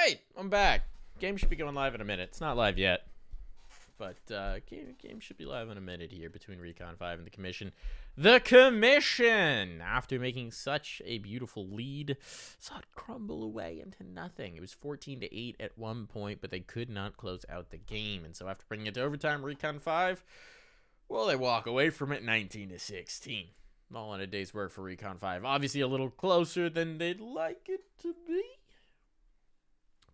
Alright, I'm back. Game should be going live in a minute. It's not live yet. But game should be live in a minute here between Recon 5 and the Commission. The Commission, after making such a beautiful lead, saw it crumble away into nothing. It was 14-8 at one point, but they could not close out the game. And so after bringing it to overtime, Recon 5, well, they walk away from it 19-16. All in a day's work for Recon 5. Obviously a little closer than they'd like it to be,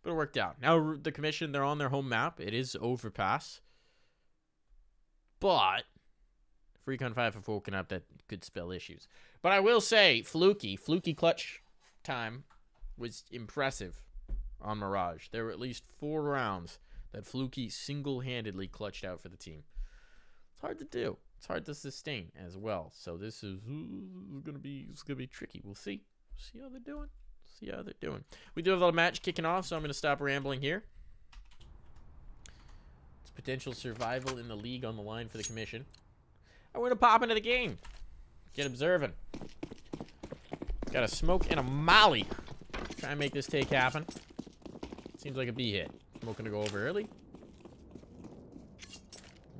but it worked out. Now the Commission, they're on their home map. It is Overpass. But if Recon 5 have woken up, that could spell issues. But I will say, fluky clutch time was impressive on Mirage. There were at least 4 rounds that Fluky single-handedly clutched out for the team. It's hard to do. It's hard to sustain as well. So this is gonna be tricky. We'll see. See how they're doing. See how they're doing. We do have the match kicking off, so I'm gonna stop rambling here. It's potential survival in the league on the line for the Commission. And we're gonna pop into the game. Get observing. Got a smoke and a molly. Try and make this take happen. Seems like a B hit. Smoke gonna go over early.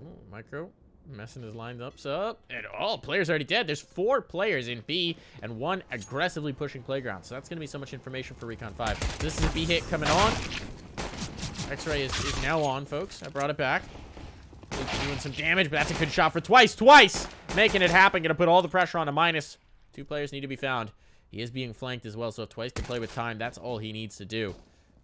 Ooh, micro. Messing his lineups up. And all players already dead. There's 4 players in B and 1 aggressively pushing playground. So that's going to be so much information for Recon 5. This is a B hit coming on. X-ray is now on, folks. I brought it back. Doing some damage, but that's a good shot for Twice. Twice! Making it happen. Going to put all the pressure on a minus. 2 players need to be found. He is being flanked as well, so if Twice can play with time, that's all he needs to do.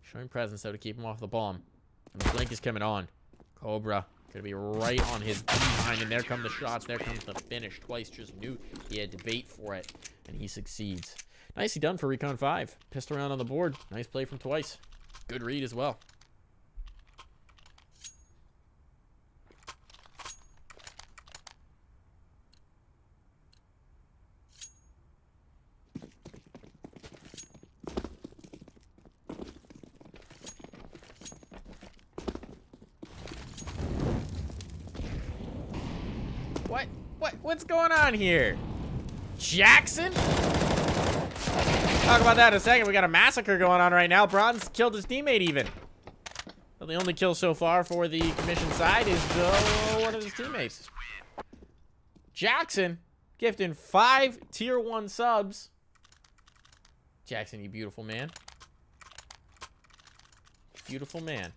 Showing presence, though, to keep him off the bomb. And the flank is coming on. Cobra. Gonna be right on his behind, and there come the shots. There comes the finish. Twice just knew he had to bait for it, and he succeeds. Nicely done for Recon 5. Pissed around on the board. Nice play from Twice. Good read as well. What's going on here? Jackson? Talk about that in a second. We got a massacre going on right now. Bronze killed his teammate even. Well, the only kill so far for the Commission side is one of his teammates. Jackson gifting 5 tier 1 subs. Jackson, you beautiful man. Beautiful man.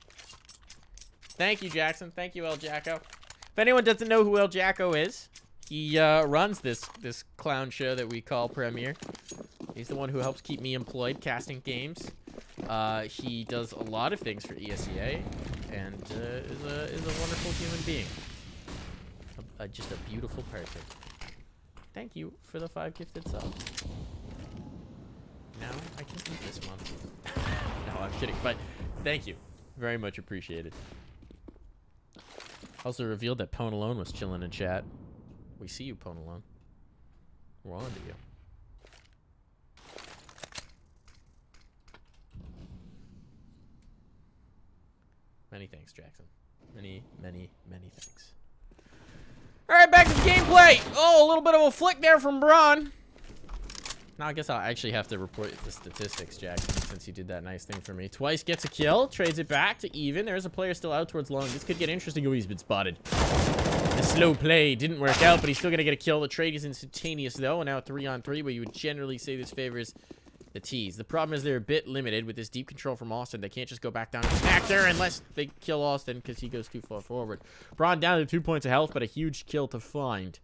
Thank you, Jackson. Thank you, El Jacko. If anyone doesn't know who El Jacko is, he runs this clown show that we call Premiere. He's the one who helps keep me employed casting games. He does a lot of things for Esea, and is a wonderful human being. Just a beautiful person. Thank you for the 5 gifted subs. Now I can eat this one. No, I'm kidding, but thank you. Very much appreciated. Also revealed that Pone Alone was chilling in chat. We see you, Pone Alone. We're on to you. Many thanks, Jackson. Many thanks. Alright, back to the gameplay! Oh, a little bit of a flick there from Braun. Now I guess I'll actually have to report the statistics, Jackson, since you did that nice thing for me. Twice gets a kill, trades it back to even. There's a player still out towards long. This could get interesting. Oh, he's been spotted. The slow play didn't work out, but he's still going to get a kill. The trade is instantaneous, though, and now 3-on-3, where you would generally say this favors the T's. The problem is they're a bit limited with this deep control from Austin. They can't just go back down to Actor unless they kill Austin because he goes too far forward. Braun down to 2 points of health, but a huge kill to find.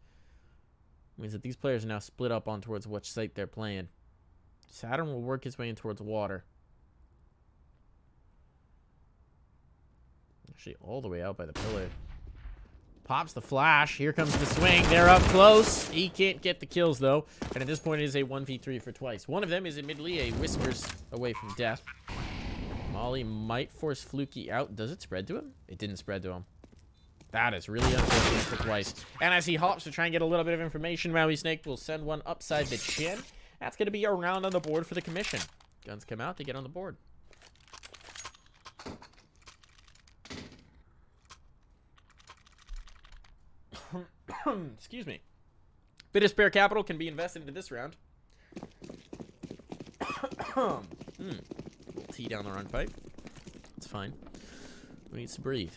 Means that these players are now split up on towards which site they're playing. Saturn will work his way in towards water. Actually, all the way out by the pillar. Pops the flash. Here comes the swing. They're up close. He can't get the kills, though. And at this point, it is a 1v3 for Twice. One of them is admittedly a whispers away from death. Molly might force Fluky out. Does it spread to him? It didn't spread to him. That is really unfortunate for Twice. And as he hops to try and get a little bit of information, Maui Snake will send one upside the chin. That's going to be a round on the board for the Commission. Guns come out, they get on the board. Excuse me. Bit of spare capital can be invested into this round. Little tea down the run pipe. fine. Who needs to breathe?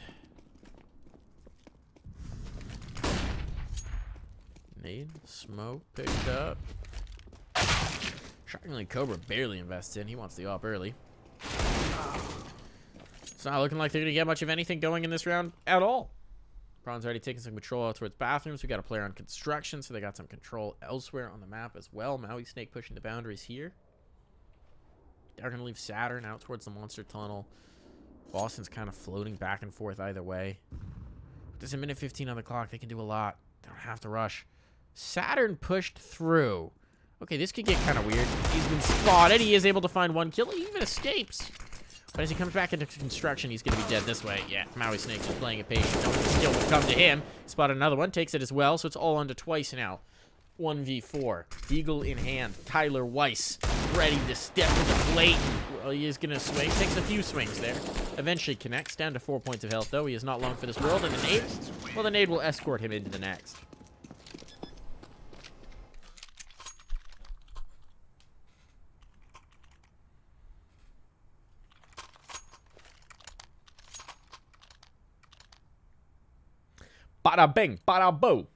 Nade, smoke, picked up. Shockingly, Cobra barely invests in. He wants the op early. It's not looking like they're going to get much of anything going in this round at all. Braun's already taking some control out towards bathrooms. We got a player on construction, so they got some control elsewhere on the map as well. Maui Snake pushing the boundaries here. They're going to leave Saturn out towards the monster tunnel. Boston's kind of floating back and forth either way. There's a minute 15 on the clock. They can do a lot. They don't have to rush. Saturn pushed through. Okay, this could get kind of weird. He's been spotted. He is able to find one kill. He even escapes. But as he comes back into construction, he's going to be dead this way. Yeah, Maui Snake just playing it patient. No skill will come to him. Spotted another one. Takes it as well. So it's all under twice now. 1v4. Eagle in hand. Tyler Weiss ready to step to the plate. Well, he is going to swing. Takes a few swings there. Eventually connects. Down to 4 points of health, though. He is not long for this world. And the nade? Well, the nade will escort him into the next. Bada bing, bada boo.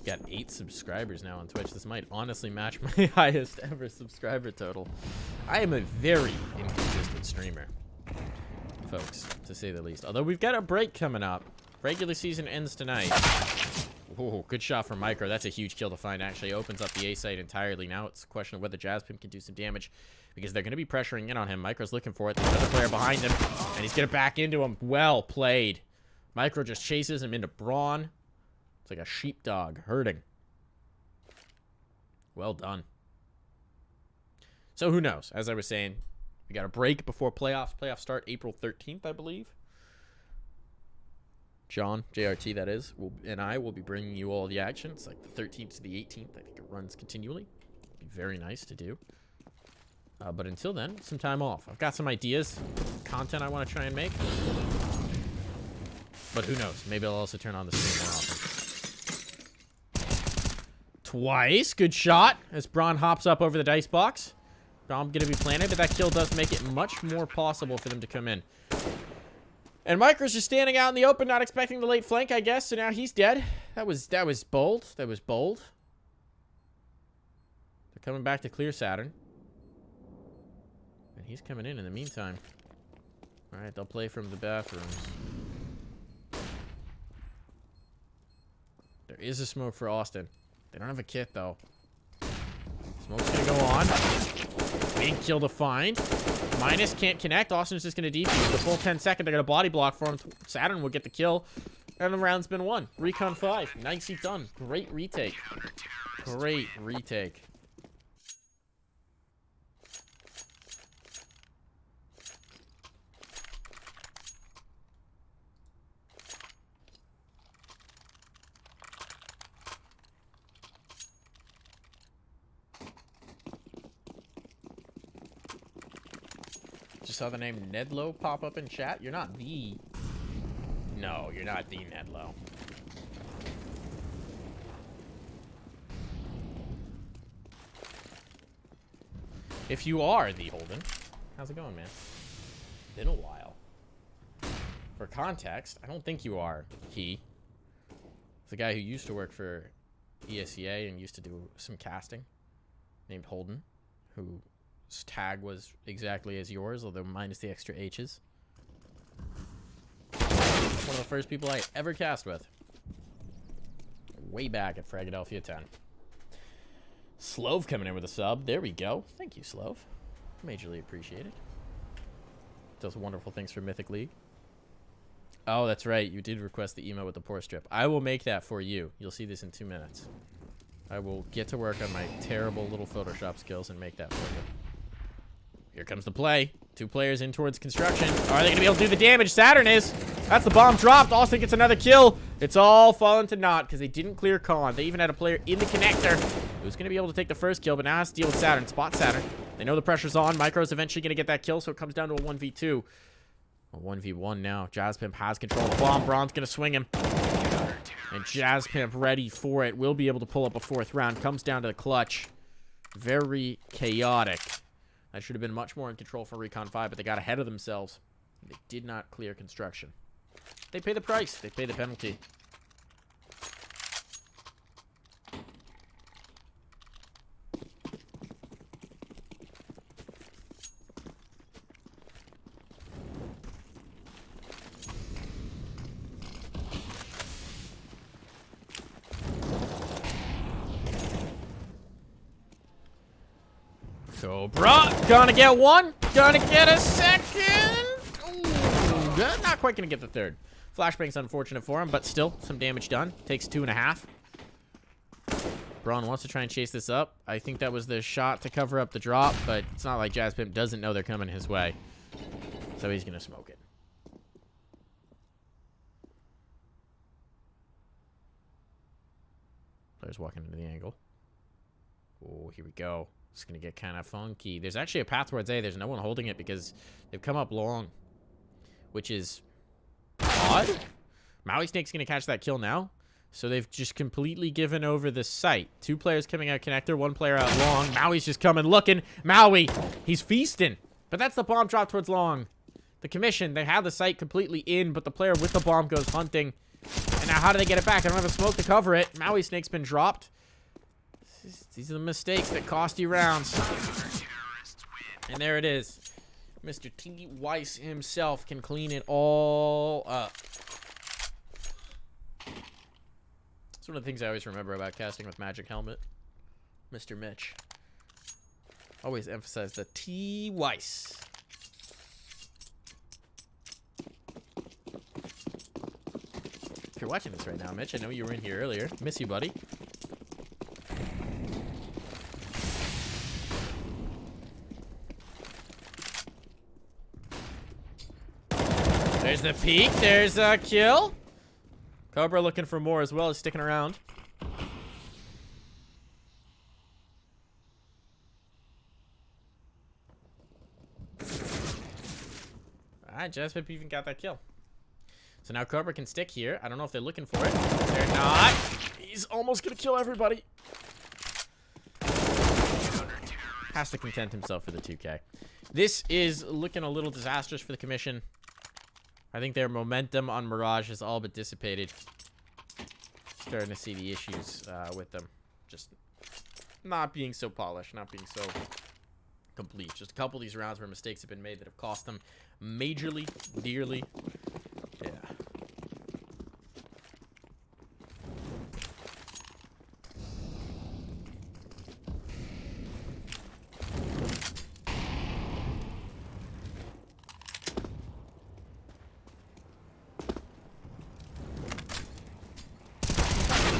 Got 8 subscribers now on Twitch. This might honestly match my highest ever subscriber total. I am a very inconsistent streamer, folks, to say the least. Although we've got a break coming up. Regular season ends tonight. Oh, good shot from Micro. That's a huge kill to find. Actually opens up the A site entirely. Now it's a question of whether Jazzpim can do some damage, because they're going to be pressuring in on him. Micro's looking for it. There's another player behind him, and he's going to back into him. Well played. Micro just chases him into Braun. It's like a sheepdog herding. Well done. So who knows? As I was saying, we got a break before playoffs. Playoffs start April 13th, I believe. John, JRT that is, and I will be bringing you all the action. It's like the 13th to the 18th. I think it runs continually. It'd be very nice to do. But until then, some time off. I've got some ideas, content I want to try and make. But who knows? Maybe I'll also turn on the stream more often. Twice. Good shot as Braun hops up over the dice box. I'm going to be planted, but that kill does make it much more possible for them to come in. And Micro's just standing out in the open, not expecting the late flank, I guess. So now he's dead. That was bold. That was bold. They're coming back to clear Saturn. And he's coming in the meantime. All right, they'll play from the bathrooms. There is a smoke for Austin. They don't have a kit, though. Smoke's going to go on. Big kill to find. Minus can't connect. Austin's just going to defuse the full 10 seconds. They're going to body block for him. Saturn will get the kill. And the round's been won. Recon 5. Nicely done. Great retake. Great retake. Just saw the name Nedlow pop up in chat. You're not the... No, you're not the Nedlow. If you are the Holden, how's it going, man? Been a while. For context, I don't think you are he. It's a guy who used to work for Esea and used to do some casting, named Holden, who... tag was exactly as yours, although minus the extra H's. One of the first people I ever cast with. Way back at Fragadelphia 10. Slove coming in with a sub. There we go. Thank you, Slove. Majorly appreciated. Does wonderful things for Mythic League. Oh, that's right. You did request the emo with the pore strip. I will make that for you. You'll see this in 2 minutes. I will get to work on my terrible little Photoshop skills and make that for you. Here comes the play. 2 players in towards construction. Are they going to be able to do the damage? Saturn is. That's the bomb dropped. Austin gets another kill. It's all fallen to naught because they didn't clear Con. They even had a player in the connector who's going to be able to take the first kill, but now has to deal with Saturn. Spot Saturn. They know the pressure's on. Micro's eventually going to get that kill, so it comes down to a 1v2. A 1v1 now. Jazzpimp has control of the bomb. Braun's going to swing him. And Jazz Pimp ready for it. Will be able to pull up a 4th round. Comes down to the clutch. Very chaotic. That should have been much more in control for Recon 5, but they got ahead of themselves. They did not clear construction. They pay the price. They pay the penalty. Cobra, gonna get one, gonna get a second. Ooh, good. Not quite gonna get the 3rd. Flashbang's unfortunate for him, but still, some damage done. Takes 2.5. Braun wants to try and chase this up. I think that was the shot to cover up the drop, but it's not like Jazz Pimp doesn't know they're coming his way. So he's gonna smoke it. Player's walking into the angle. Oh, here we go. It's going to get kind of funky. There's actually a path towards A. There's no one holding it because they've come up long, which is odd. Maui Snake's going to catch that kill now. So they've just completely given over the site. 2 players coming out connector, 1 player out long. Maui's just coming looking. Maui, he's feasting. But that's the bomb drop towards long. The Commission, they have the site completely in, but the player with the bomb goes hunting. And now how do they get it back? I don't have a smoke to cover it. Maui Snake's been dropped. These are the mistakes that cost you rounds. And there it is. Mr. T. Weiss himself can clean it all up. It's one of the things I always remember about casting with Magic Helmet. Mr. Mitch. Always emphasize the T. Weiss. If you're watching this right now, Mitch, I know you were in here earlier. Miss you, buddy. There's the peek. There's a kill. Cobra looking for more as well as sticking around. Alright, Jazz Pimp even got that kill. So now Cobra can stick here. I don't know if they're looking for it. They're not. He's almost going to kill everybody. Has to content himself for the 2K. This is looking a little disastrous for the Commission. I think their momentum on Mirage has all but dissipated. Starting to see the issues with them. Just not being so polished, not being so complete. Just a couple of these rounds where mistakes have been made that have cost them majorly, dearly. Yeah.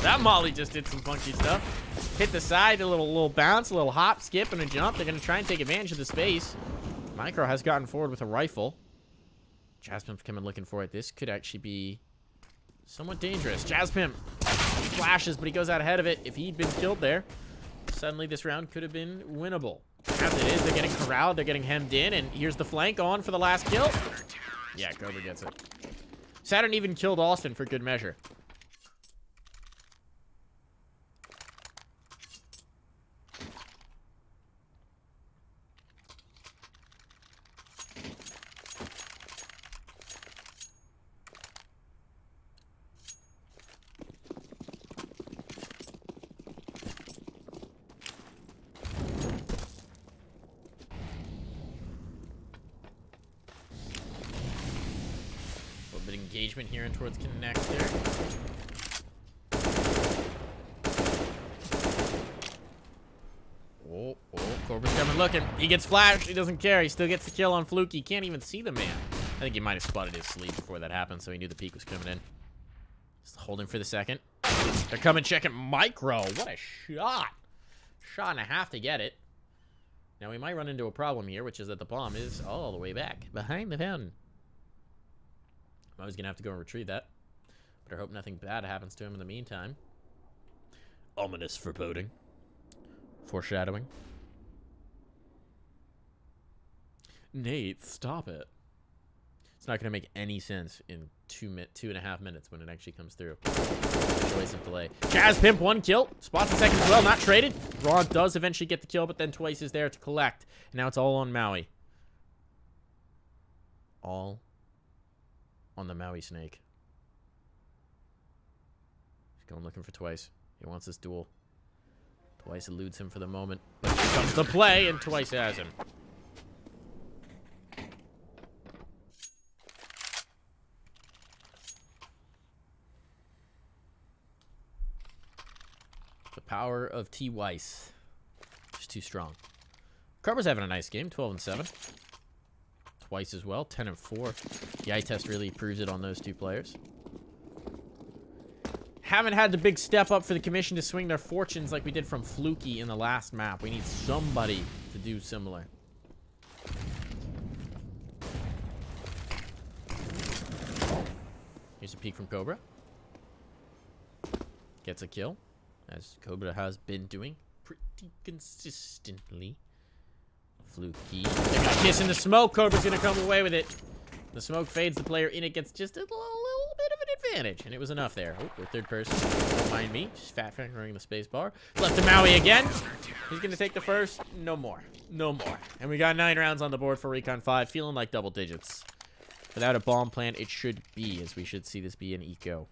That Molly just did some funky stuff. Hit the side, a little bounce, a little hop, skip, and a jump. They're going to try and take advantage of the space. Micro has gotten forward with a rifle. Jazz Pimp's coming looking for it. This could actually be somewhat dangerous. Jazz Pimp, he flashes, but he goes out ahead of it. If he'd been killed there, suddenly this round could have been winnable. As it is, they're getting corralled, they're getting hemmed in, and here's the flank on for the last kill. Yeah, Cobra gets it. Saturn even killed Austin for good measure. Engagement here and towards connector. Oh, Cobra's coming looking. He gets flashed. He doesn't care. He still gets the kill on Fluke. He can't even see the man. I think he might have spotted his sleeve before that happened, so he knew the peak was coming in. Just holding for the second. They're coming checking Micro. What a shot. Shot and a half to get it. Now we might run into a problem here, which is that the bomb is all the way back behind the fountain. I'm always going to have to go and retrieve that. But I hope nothing bad happens to him in the meantime. Ominous foreboding. Foreshadowing. Nate, stop it. It's not going to make any sense in 2.5 minutes when it actually comes through. Choice of delay. Jazz Pimp, 1 kill. Spots the second as well, not traded. Braun does eventually get the kill, but then Twice is there to collect. And now it's all on Maui. All on the Maui snake. He's going looking for Twice. He wants this duel. Twice eludes him for the moment. But here comes the play, and Twice has him. The power of T. Weiss. Just too strong. Cobra's having a nice game, 12-7. Twice as well, 10-4. The eye test really proves it on those 2 players. Haven't had the big step up for the Commission to swing their fortunes like we did from Fluky in the last map. We need somebody to do similar. Here's a peek from Cobra. Gets a kill, as Cobra has been doing pretty consistently. Fluky. They're gonna kiss in the smoke. Cobra's gonna come away with it. The smoke fades. The player in it gets just a little bit of an advantage, and it was enough there. Oh, we're third person. Don't mind me. Just fat fingering the space bar. Left to Maui again. He's gonna take the first. No more. No more. And we got 9 rounds on the board for Recon 5. Feeling like double digits. Without a bomb plant, it should be, as we should see this be an eco.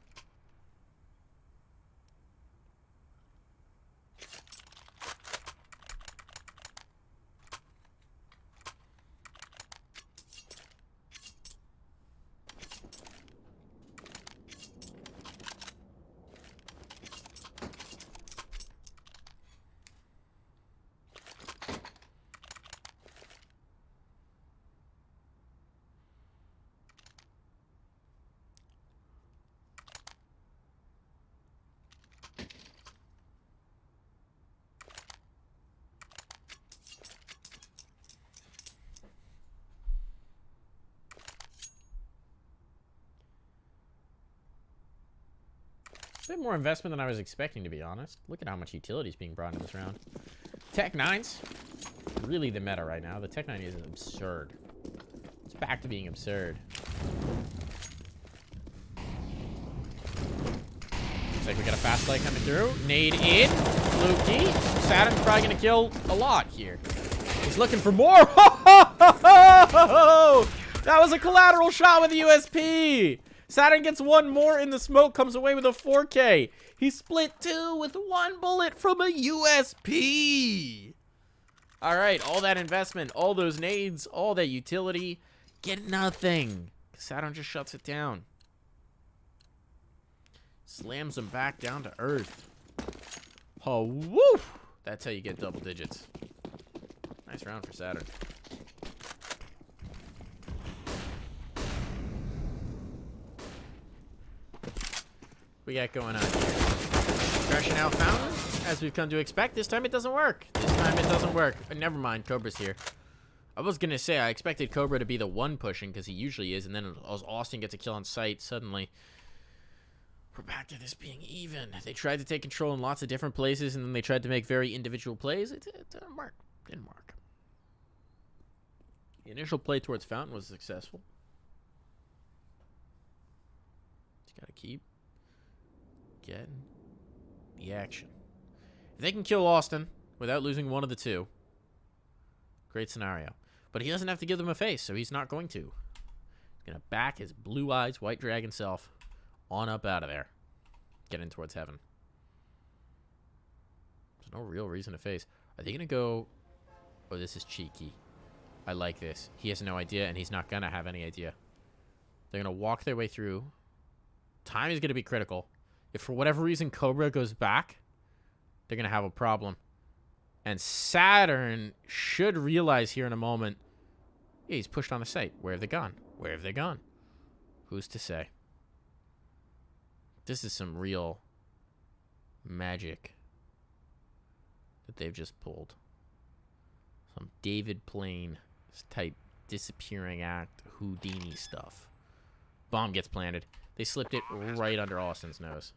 A bit more investment than I was expecting, to be honest. Look at how much utility is being brought in this round. Tech 9's really the meta right now. The Tech 9 is absurd. It's back to being absurd. Looks like we got a fast play coming through. Nade in. Fluky. Saturn's probably going to kill a lot here. He's looking for more. That was a collateral shot with the USP. Saturn gets 1 more in the smoke, comes away with a 4K. He split 2 with 1 bullet from a USP. All right, all that investment, all those nades, all that utility, get nothing. Saturn just shuts it down. Slams him back down to earth. Oh, woo! That's how you get double digits. Nice round for Saturn. We got going on here. Crashing out fountain, as we've come to expect. This time it doesn't work. This time it doesn't work. Never mind, Cobra's here. I was gonna say I expected Cobra to be the one pushing, because he usually is, and then as Austin gets a kill on sight, suddenly we're back to this being even. They tried to take control in lots of different places, and then they tried to make very individual plays. It didn't work. Didn't work. The initial play towards fountain was successful. Just gotta keep getting the action. If they can kill Austin without losing one of the 2, great scenario. But he doesn't have to give them a face, so he's not going to. He's going to back his blue eyes, white dragon self on up out of there. Get in towards heaven. There's no real reason to face. Are they going to go... Oh, this is cheeky. I like this. He has no idea, and he's not going to have any idea. They're going to walk their way through. Time is going to be critical. If for whatever reason Cobra goes back, they're going to have a problem. And Saturn should realize here in a moment, yeah, he's pushed on the site. Where have they gone? Where have they gone? Who's to say? This is some real magic that they've just pulled. Some David Blaine type disappearing act Houdini stuff. Bomb gets planted. They slipped it right under Austin's nose.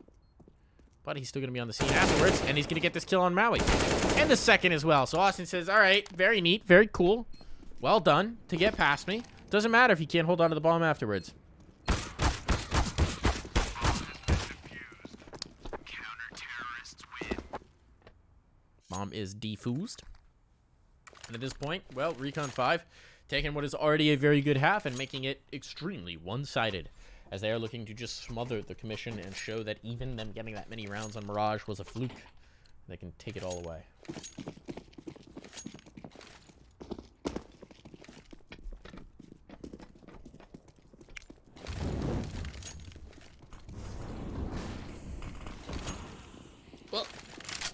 But he's still going to be on the scene afterwards, and he's going to get this kill on Maui. And the second as well. So Austin says, all right, very neat, very cool. Well done to get past me. Doesn't matter if you can't hold on to the bomb afterwards. Bomb is defused. And at this point, well, Recon 5 taking what is already a very good half and making it extremely one-sided, as they are looking to just smother the Commission and show that even them getting that many rounds on Mirage was a fluke. They can take it all away.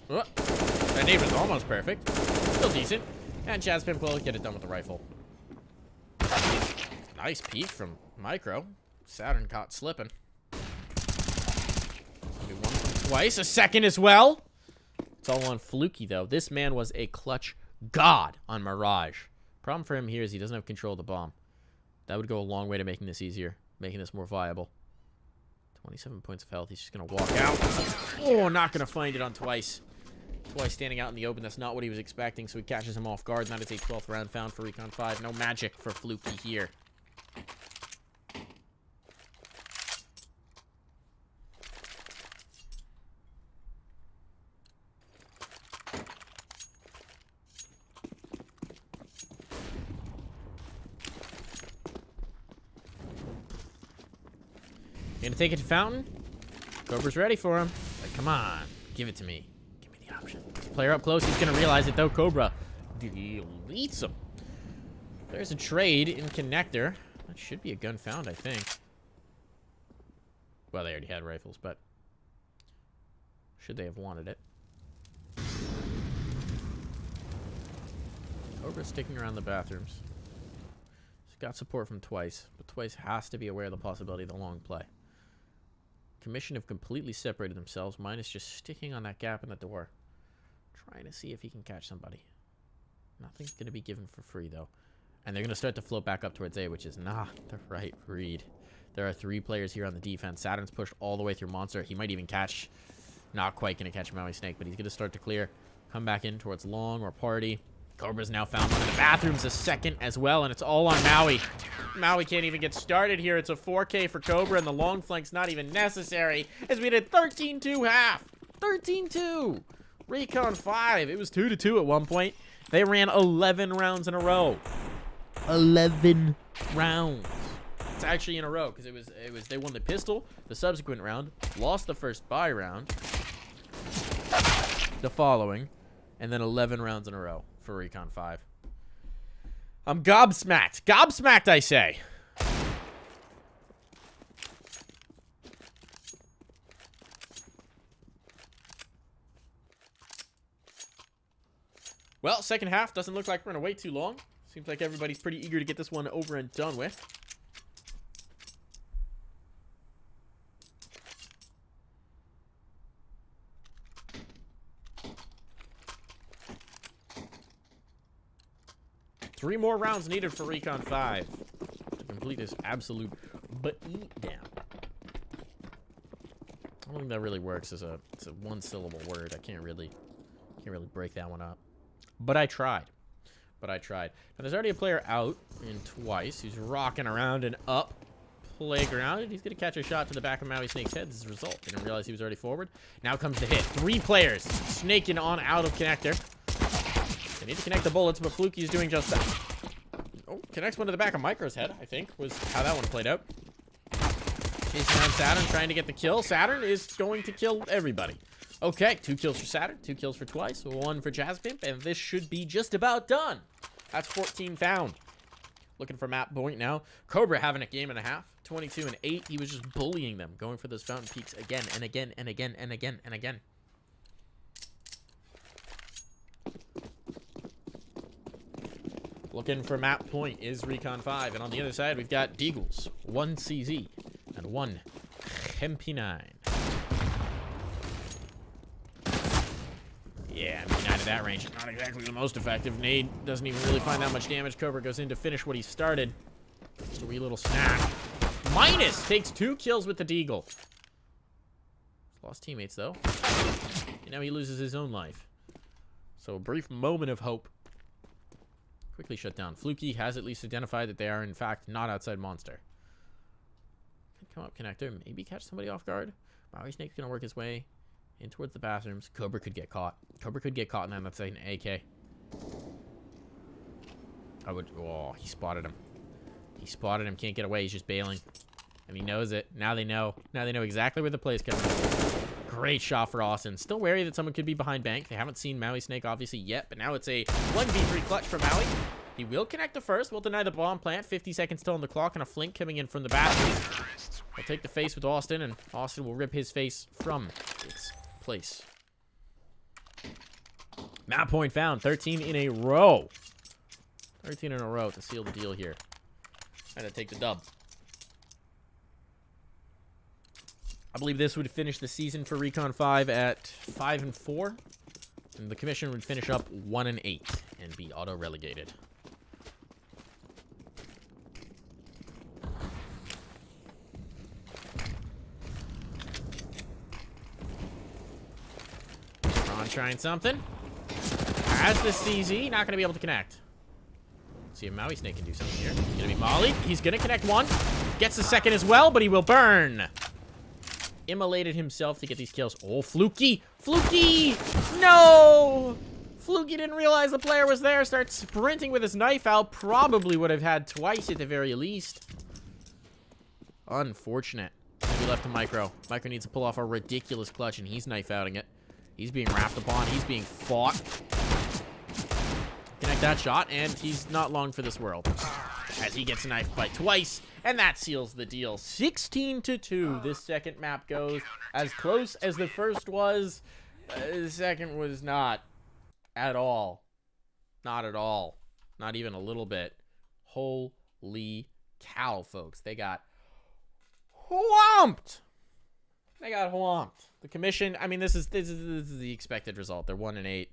Well, that neighbor's almost perfect. Still decent. And Chaz Pimp will get it done with the rifle. Nice peek from Micro. Saturn caught slipping. Maybe one from Twice. A second as well. It's all on Fluky, though. This man was a clutch god on Mirage. Problem for him here is he doesn't have control of the bomb. That would go a long way to making this easier. Making this more viable. 27 points of health. He's just going to walk out. Oh, not going to find it on Twice. Twice standing out in the open. That's not what he was expecting, so he catches him off guard. And that is a 12th round found for Recon 5. No magic for Fluky here. Gonna take it to Fountain. Cobra's ready for him. Like, come on. Give it to me. Give me the option. Player up close. He's gonna realize it, though. Cobra deletes him. There's a trade in connector. That should be a gun found, I think. Well, they already had rifles, but should they have wanted it? Cobra's sticking around the bathrooms. He's got support from Twice, but Twice has to be aware of the possibility of the long play. Commission have completely separated themselves. Minus just sticking on that gap in the door. Trying to see if he can catch somebody. Nothing's going to be given for free, though. And they're going to start to float back up towards A, which is not the right read. There are 3 players here on the defense. Saturn's pushed all the way through Monster. He might even catch... Not quite going to catch Maui Snake, but he's going to start to clear. Come back in towards Long or Party. Cobra's now found one in the bathrooms, a second as well, and it's all on Maui. Maui can't even get started here. It's a 4K for Cobra, and the long flank's not even necessary, as we did 13-2 half. 13-2. Recon 5. It was 2-2 at one point. They ran 11 rounds in a row. 11 rounds. It's actually in a row, because it was they won the pistol, the subsequent round, lost the first buy round, the following, and then 11 rounds in a row for Recon 5. I'm gobsmacked. Gobsmacked, I say. Well, second half doesn't look like we're going to wait too long. Seems like everybody's pretty eager to get this one over and done with. Three more rounds needed for Recon 5 to complete this absolute beatdown. I don't think that really works as it's a one-syllable word. I can't really break that one up. But I tried. Now there's already a player out in Twice who's rocking around an up playground, and he's gonna catch a shot to the back of Maui Snake's head as a result. Didn't realize he was already forward. Now comes the hit. 3 players snaking on out of connector. They need to connect the bullets, but Fluky's doing just that. Oh, connects one to the back of Micro's head, I think, was how that one played out. Chasing around Saturn, trying to get the kill. Saturn is going to kill everybody. Okay, 2 kills for Saturn, 2 kills for Twice, 1 for Jazzpimp, and this should be just about done. That's 14 found. Looking for map point now. Cobra having a game and a half, 22 and 8. He was just bullying them, going for those fountain peaks again and again and again and again and again. Looking for map point is Recon 5. And on the other side, we've got Deagles, 1 CZ, and 1 MP9. Yeah, MP9 at that range. Not exactly the most effective. Nade doesn't even really find that much damage. Cobra goes in to finish what he started. Just a wee little snack. Minus takes 2 kills with the Deagle. Lost teammates, though. And now he loses his own life. So a brief moment of hope. quickly shut down. Fluky has at least identified that they are, in fact, not outside monster. Could come up connector, maybe catch somebody off guard. Maui Snake's going to work his way in towards the bathrooms. Cobra could get caught. Cobra could get caught, and then that's an AK. Oh, he spotted him. He spotted him, can't get away, he's just bailing. And he knows it. Now they know. Now they know exactly where the play's coming from. Great shot for Austin. Still wary that someone could be behind bank. They haven't seen Maui Snake, obviously, yet. But now it's a 1v3 clutch for Maui. He will connect the first. Will deny the bomb plant. 50 seconds still on the clock. And a flink coming in from the bathroom. He'll take the face with Austin. And Austin will rip his face from its place. Map point found. 13 in a row. 13 in a row to seal the deal here. And to take the dub. I believe this would finish the season for Recon 5 at 5-4. And the Commission would finish up 1-8 and be auto-relegated. Ron trying something. Has the CZ, not going to be able to connect. See if Maui Snake can do something here. He's going to be Molly. He's going to connect one. Gets the second as well, but he will burn. Immolated himself to get these kills. Oh, Fluky! Fluky! No! Fluky didn't realize the player was there. Starts sprinting with his knife out. Probably would have had twice at the very least. Unfortunate. Maybe left to Micro. Micro needs to pull off a ridiculous clutch, and he's knife-outing it. He's being wrapped upon. He's being fought. Connect that shot, and he's not long for this world. As he gets knifed by twice. And that seals the deal. 16-2. This second map goes as close as the first was. The second was not at all. Not at all. Not even a little bit. Holy cow, folks. They got whomped. They got whomped. The Commission, I mean, this is the expected result. They're 1-8.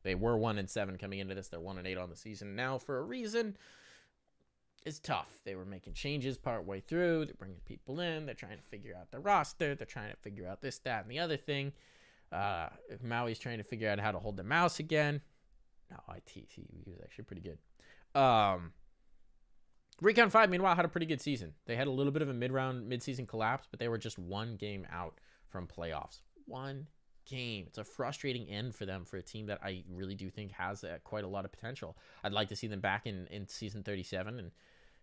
They were 1-7 coming into this. They're 1-8 on the season now for a reason. Is tough. They were making changes partway through. They're bringing people in. They're trying to figure out the roster. They're trying to figure out this, that, and the other thing. If Maui's trying to figure out how to hold the mouse again. No, he was actually pretty good. Recon 5, meanwhile, had a pretty good season. They had a little bit of a mid-season collapse, but they were just one game out from playoffs. One game. It's a frustrating end for them, for a team that I really do think has quite a lot of potential. I'd like to see them back in season 37 and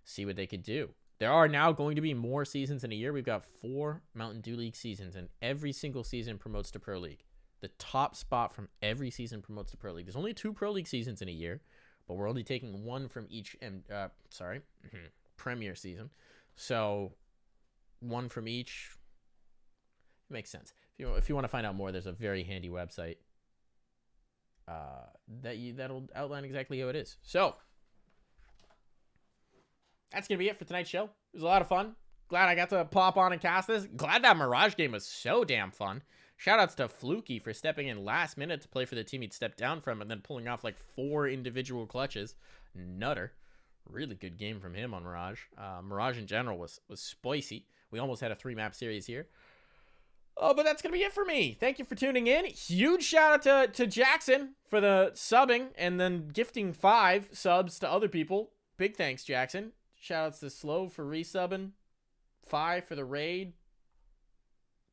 see what they could do. There are now going to be more seasons in a year. We've got 4 Mountain Dew League seasons, and every single season promotes to Pro League. The top spot from every season promotes to Pro League. There's only 2 Pro League seasons in a year, but we're only taking 1 from each Premier season. So 1 from each. It makes sense. If you want to find out more, there's a very handy website that'll outline exactly how it is. So that's gonna be it for tonight's show. It was a lot of fun. Glad I got to pop on and cast this. Glad that Mirage game was so damn fun. Shoutouts to Fluky for stepping in last minute to play for the team he'd stepped down from and then pulling off like 4 individual clutches. Nutter. Really good game from him on Mirage. Mirage in general was spicy. We almost had a 3-map series here. Oh, but that's going to be it for me. Thank you for tuning in. Huge shout out to Jackson for the subbing and then gifting 5 subs to other people. Big thanks, Jackson. Shout outs to Slow for resubbing. 5 for the raid.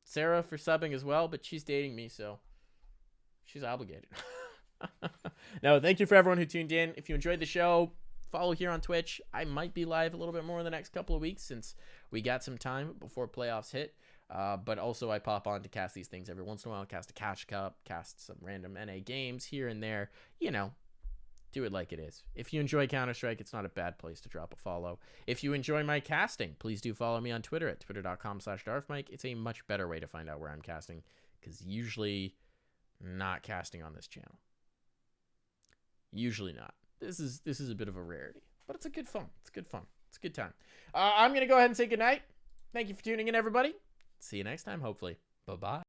Sarah for subbing as well, but she's dating me, so she's obligated. No, thank you for everyone who tuned in. If you enjoyed the show, follow here on Twitch. I might be live a little bit more in the next couple of weeks since we got some time before playoffs hit. But also I pop on to cast these things every once in a while. Cast a Cash Cup, cast some random NA games here and there. You know, do it like it is. If you enjoy Counter-Strike, it's not a bad place to drop a follow. If you enjoy my casting, please do follow me on Twitter at twitter.com/darfmike. It's a much better way to find out where I'm casting, because usually not casting on this channel. Usually not. This is a bit of a rarity, but it's a good fun. It's good fun. It's a good time. I'm going to go ahead and say goodnight. Thank you for tuning in, everybody. See you next time, hopefully. Bye-bye.